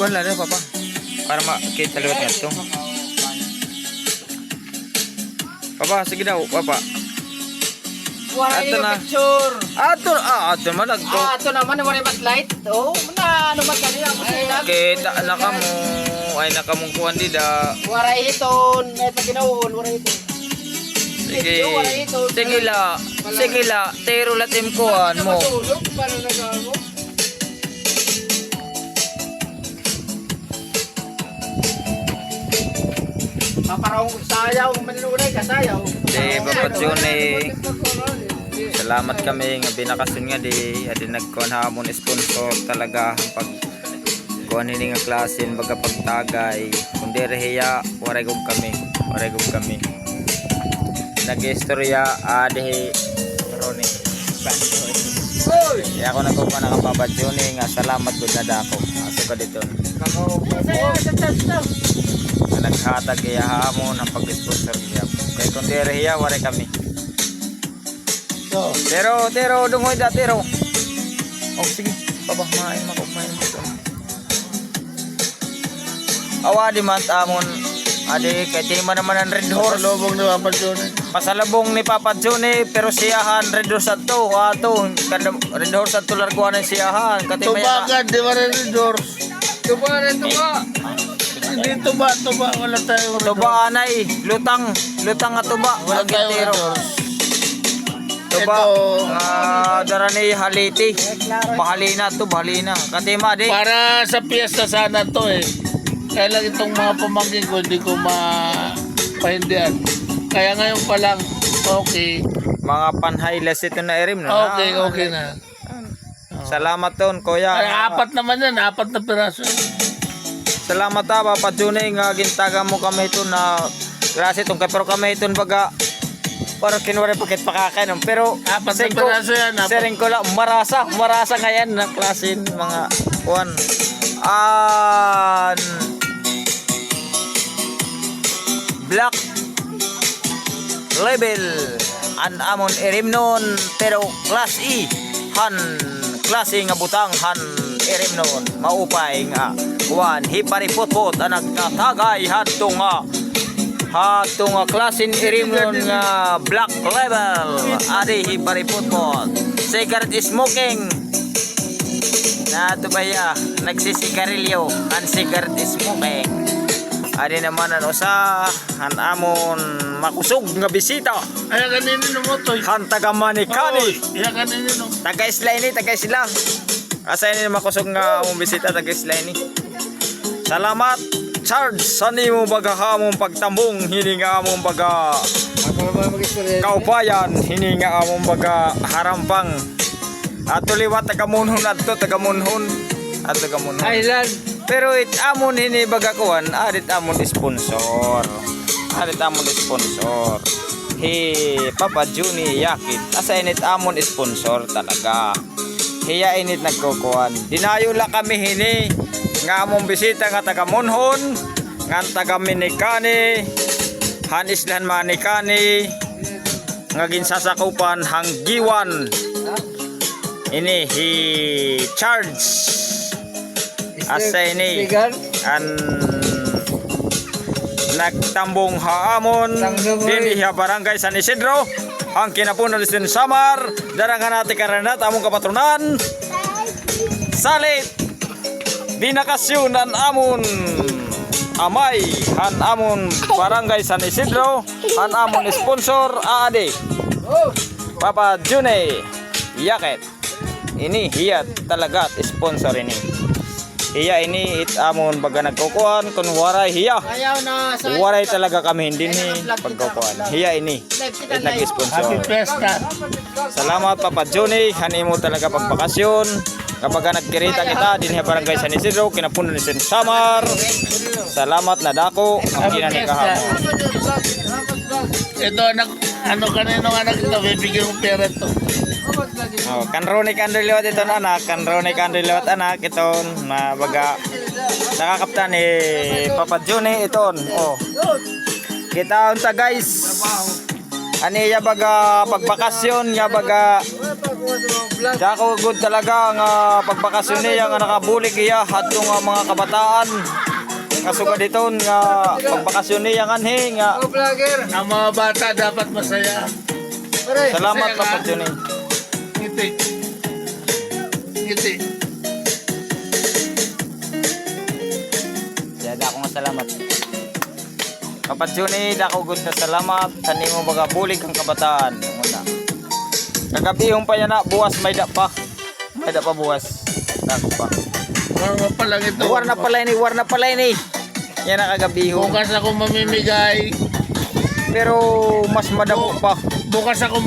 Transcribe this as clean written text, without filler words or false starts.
Kuan lang papa. Para makita liwat nga to. Papa, sige daw, papa. Wala Ato yung na. picture. Ato man nagto. Ito naman, wala yung backlight. Oh, na ano man kanina. Kita na ka mo. Ay nakamong kuan dida. Wala ito. Ito ginawon, wala ito. Sige. Sige la. Sige la. Tero latim kuan mo. Matulog, paano nagamo? Paparang sayaw, manunulay ka sayaw. Di Papa Johnny. Salamat kami nga binakasun nga di adi nagkuan hamon sponsor talaga pag kuan ini nga klase baga pagtagay kundi rehiya waray gud kami nag-istorya adi Roni ya ako nagkuha na ka Papa Johnny nga salamat gud na dako aso ka dito naghatag iya hamon ang pag-sponsor niya kay kundi rehiya waray kami. Tero, dungoy da, tero. Oh, sige. Papa, main mo. Awadi man amon. Adi, kay di man naman ang Red Horse. Pasalubong ni Papa Johnny. Pasalubong ni Papa Johnny, pero siyahan Red Horse ato. Ato, Red Horse ato larguan ang siyahan. Tubakan, di ba rin yung doors? Tuba. Hindi tuba. Wala tayo. Tuba anay, lutang nga tuba. Wala Ang tayo tero. doors. Tuba, Ito. darani haliti. Bahalina. Katima di. Para sa piyesta sana to eh. Kaya lang itong mga pamangkin ko, hindi ko mapahindihan. Kaya ngayon pa lang, okay. Mga panhighlights ito na erim no. Okay na. Salamat ton kuya. Ay, apat naman yan, 4 na piraso. Salamat ta Papa Johnny nga gintaga mo kami ito na grase tong pero kami ito baga para kinwari pakit pakakain pero 4 na piraso yan. sering ko lang marasa ngayon na klase mga kuan black label an amon erimnon pero class E han klase nga butang han erimnon maupay nga kuan hiparipot-pot ang nagkatagay hadto nga klasin erimnon nga black label adi hiparipot-pot cigarette smoking na tubaya nagsisigarilyo ang cigarette smoking adi naman ang usa han amon makusog nga bisita Ay, kanino mo to? han taga Manikani Iya, kanino no? taga isla asa ini makusog nga among bisita taga isla ini salamat Charles sa nimo baga hamong pagtambong hini nga among baga kaupayan hini nga among baga harampang ato liwat taga munhon Island. pero it amon hini baga kuan adit amon sponsor hi Papa Johnny yakit asa init amon sponsor talaga hiya init nagkukuan dinayo la kami hini nga among bisita nga taga Monhon nga taga Manikani han islan Manikani nga ginsasakupan hanggiwan ini hi Charge asa ini an nagtambong haamon dinhi barangay San Isidro ang kinapunan din Samar darangan natin karanat among kapatronan salit binakasyonan amon amay han amon barangay San Isidro han amon sponsor aade Papa Johnny yakit ini hiyat talaga sponsor ini hiya ini it amon baga nagkukuhan kun waray hiya Ayaw na sa waray talaga kami hindi ni pagkukuhan hiya ini it nag-sponsor Happy Fiesta. salamat Papa Johnny hanimo talaga pagbakasyon kapag nagkirita kita din sa barangay San Isidro kinapunan ni Samar salamat na dako ang kinani kahapon Ito, ano kanino nga bibigyan mo pera to? oh kanroni kandilot ito na anak kanroni kandilot anak ito na baga nakakaptan ni Papa Johnny ito oh kita unta guys ani ya baga pagbakasyon ya baga Dako good talaga nga pagbakasyon niya nga nakabulig iya adtong mga kabataan. Kasuga dito nga pagbakasyon niya nganhi nga Ang mga bata dapat masaya. salamat Masaya ka? kapag yun eh. Ngiti. Ngiti. Kaya dako nga salamat. Kapag yun eh, dako good na salamat. Tani mo baga bulig ang kabataan. Una. Kagabihong pa yan na, buwas may da pa. May da pa buwas. Dako pa. Mga pa lang ito. War na pala ini. Yan ang kagabihong. Bukas ako mamimigay. Pero mas madamo pa. Bukas ako